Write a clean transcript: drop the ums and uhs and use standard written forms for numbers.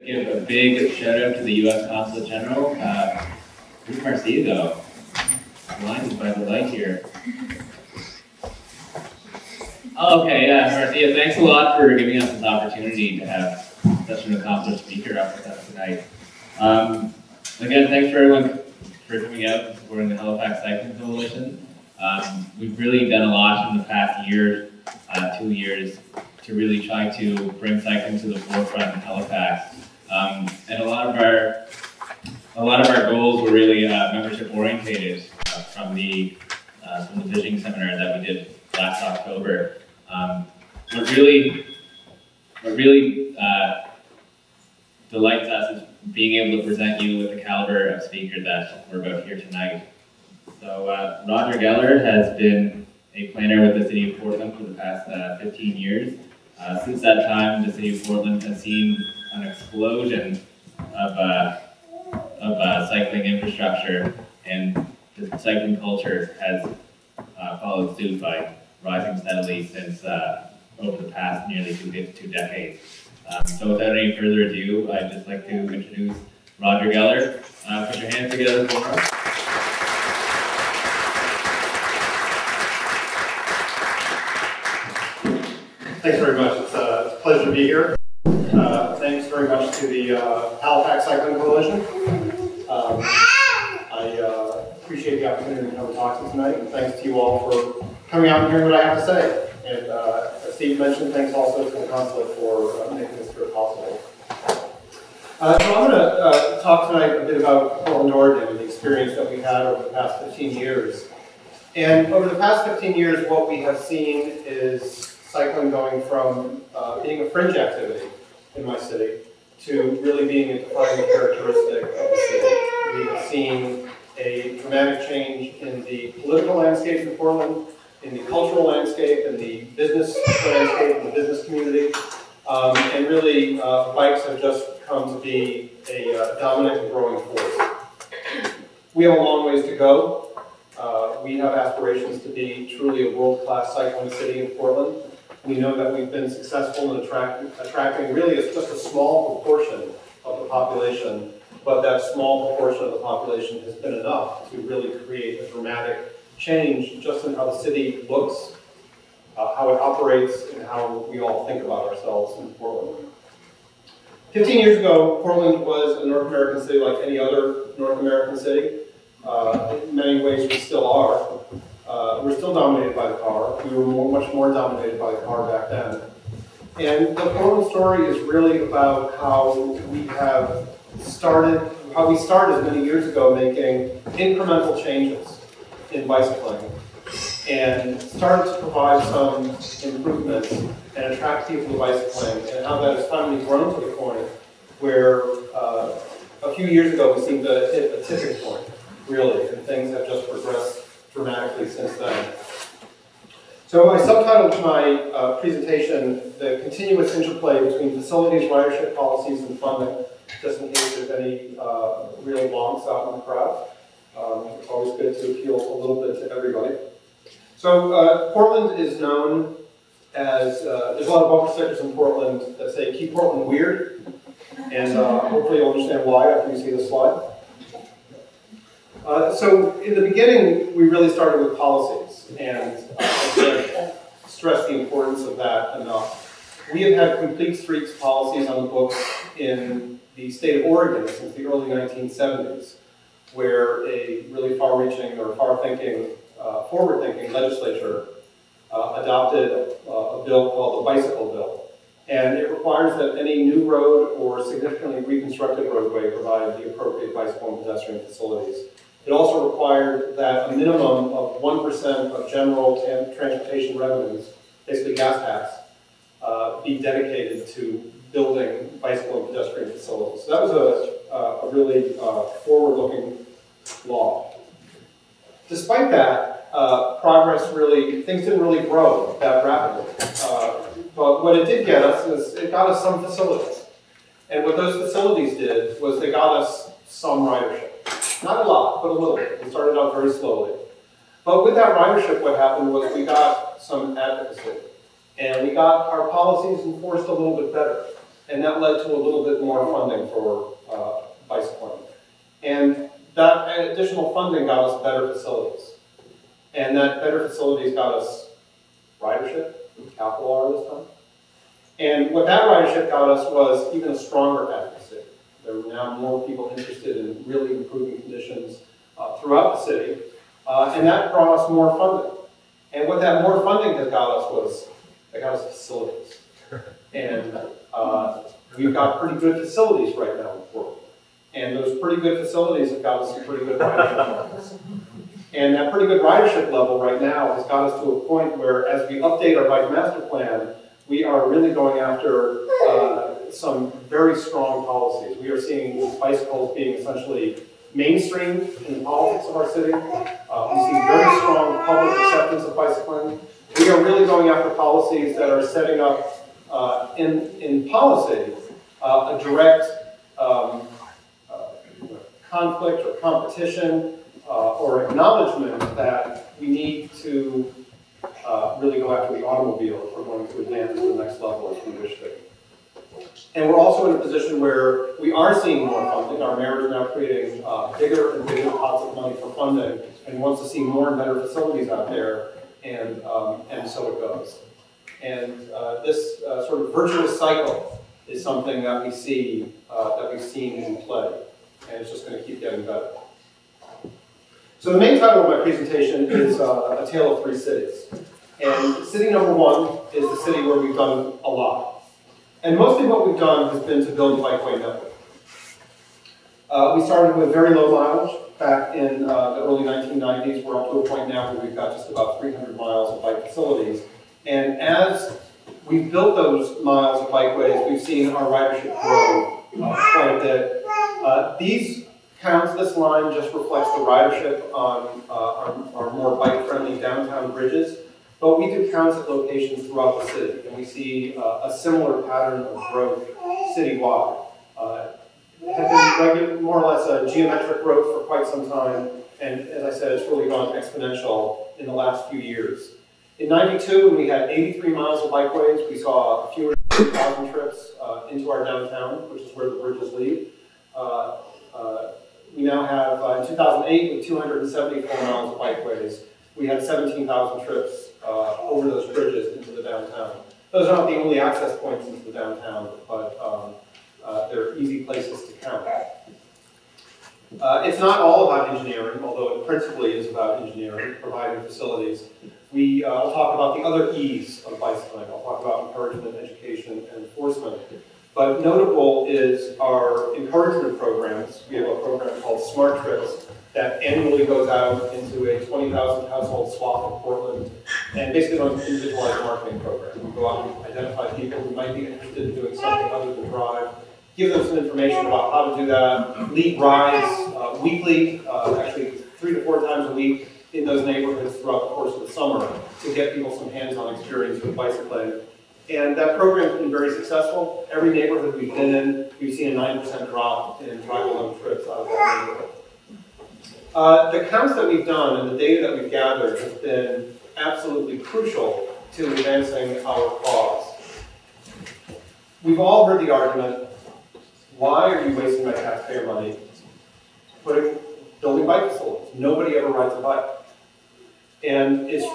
Give a big shout out to the U.S. Consulate General. Where's Marcia go? Blinded by the light here. Okay, yeah, Marcia, thanks a lot for giving us this opportunity to have such an accomplished speaker up with us tonight. Again, thanks for everyone for coming out and supporting the Halifax Cycling Coalition. We've really done a lot in the past year, 2 years, to really try to bring cycling to the forefront in Halifax. And a lot of our goals were really membership orientated from the visioning seminar that we did last October. What really delights us is being able to present you with the caliber of speaker that we're about here tonight. So Roger Geller has been a planner with the City of Portland for the past 15 years. Since that time, the City of Portland has seen an explosion of cycling infrastructure, and the cycling culture has followed suit by rising steadily since over the past nearly two decades. So without any further ado, I'd just like to introduce Roger Geller. Put your hands together for us. Thanks very much. It's a pleasure to be here. Thanks very much to the Halifax Cycling Coalition. I appreciate the opportunity to come and talk to you tonight, and thanks to you all for coming out and hearing what I have to say. And as Steve mentioned, thanks also to the Consulate for making this trip possible. So I'm going to talk tonight a bit about Portland, Oregon, and the experience that we've had over the past 15 years. And over the past 15 years, what we have seen is cycling going from being a fringe activity in my city to really being a defining characteristic of the city. We have seen a dramatic change in the political landscape in Portland, in the cultural landscape, in the business landscape, in the business community, and really bikes have just come to be a dominant and growing force. We have a long ways to go. We have aspirations to be truly a world-class cycling city in Portland. We know that we've been successful in attracting really just a small proportion of the population, but that small proportion of the population has been enough to really create a dramatic change just in how the city looks, how it operates, and how we all think about ourselves in Portland. 15 years ago, Portland was a North American city like any other North American city. In many ways, we still are. We're still dominated by the car. We were much more dominated by the car back then. And the Portland story is really about how we started many years ago making incremental changes in bicycling and started to provide some improvements and attract people to bicycling, and how that has finally grown to the point where a few years ago we seemed to hit a tipping point, really, and things have just progressed dramatically since then. So I subtitled my presentation, "The Continuous Interplay Between Facilities, Ridership Policies, and Funding," just in case there's any real wonks out in the crowd. It's always good to appeal a little bit to everybody. So Portland is known as, there's a lot of bumper stickers in Portland that say, "Keep Portland weird," and hopefully you'll understand why after you see the slide. So in the beginning, we really started with policies, and I can't stress the importance of that enough. We have had complete streets policies on the books in the state of Oregon since the early 1970s, where a really far-reaching or far-thinking, forward-thinking legislature adopted a bill called the Bicycle Bill. And it requires that any new road or significantly reconstructed roadway provide the appropriate bicycle and pedestrian facilities. It also required that a minimum of 1% of general transportation revenues, basically gas tax, be dedicated to building bicycle and pedestrian facilities. So that was a really forward-looking law. Despite that, things didn't really grow that rapidly. But what it did get us is it got us some facilities. And what those facilities did was they got us some ridership. Not a lot, but a little bit. We started out very slowly. But with that ridership, what happened was we got some advocacy. And we got our policies enforced a little bit better. and that led to a little bit more funding for bicycling. And that additional funding got us better facilities. And that better facilities got us ridership, capital R this time. And what that ridership got us was even a stronger advocacy. There were now more people interested in really improving conditions throughout the city. And that brought us more funding. And what that more funding has got us was, it got us facilities. And we've got pretty good facilities right now in Portland. And those pretty good facilities have got us some pretty good ridership levels. And that pretty good ridership level right now has got us to a point where, as we update our bike master plan, we are really going after some very strong policies. We are seeing bicycles being essentially mainstreamed in the politics of our city. We see very strong public acceptance of bicycling. We are really going after policies that are setting up in policy a direct conflict or competition or acknowledgement that we need to really go after the automobile if we're going to advance to the next level as we wish to. And we're also in a position where we are seeing more funding. Our mayor is now creating bigger and bigger pots of money for funding and wants to see more and better facilities out there, and so it goes. And this sort of virtuous cycle is something that we see, that we've seen in play, and it's just going to keep getting better. So the main title of my presentation is A Tale of Three Cities. And city number one is the city where we've done a lot. And mostly what we've done has been to build a bikeway network. We started with very low mileage back in the early 1990s. We're up to a point now where we've got just about 300 miles of bike facilities. And as we've built those miles of bikeways, we've seen our ridership grow quite a bit. These counts, this line just reflects the ridership on our more bike-friendly downtown bridges. But we do counts at locations throughout the city, and we see a similar pattern of growth citywide. Have been more or less a geometric growth for quite some time, and as I said, it's really gone exponential in the last few years. In '92, when we had 83 miles of bikeways, we saw fewer than 2,000 trips into our downtown, which is where the bridges lead. We now have, in 2008, with 274 miles of bikeways, we had 17,000 trips over those bridges into the downtown. Those are not the only access points into the downtown, but they're easy places to count. It's not all about engineering, although it principally is about engineering, providing facilities. I'll talk about the other E's of bicycling. I'll talk about encouragement, education, and enforcement. But notable is our encouragement programs. We have a program called Smart Trips that annually goes out into a 20,000 household swath of Portland and basically runs an individualized marketing program. We go out and identify people who might be interested in doing something other than drive, give them some information about how to do that, lead rides weekly, actually 3 to 4 times a week in those neighborhoods throughout the course of the summer to get people some hands-on experience with bicycling. And that program has been very successful. Every neighborhood we've been in, we've seen a 9% drop in drive-alone trips out of that neighborhood. The counts that we've done and the data that we've gathered has been absolutely crucial to advancing our cause. We've all heard the argument, why are you wasting my taxpayer money building bike facilities? Nobody ever rides a bike. And it's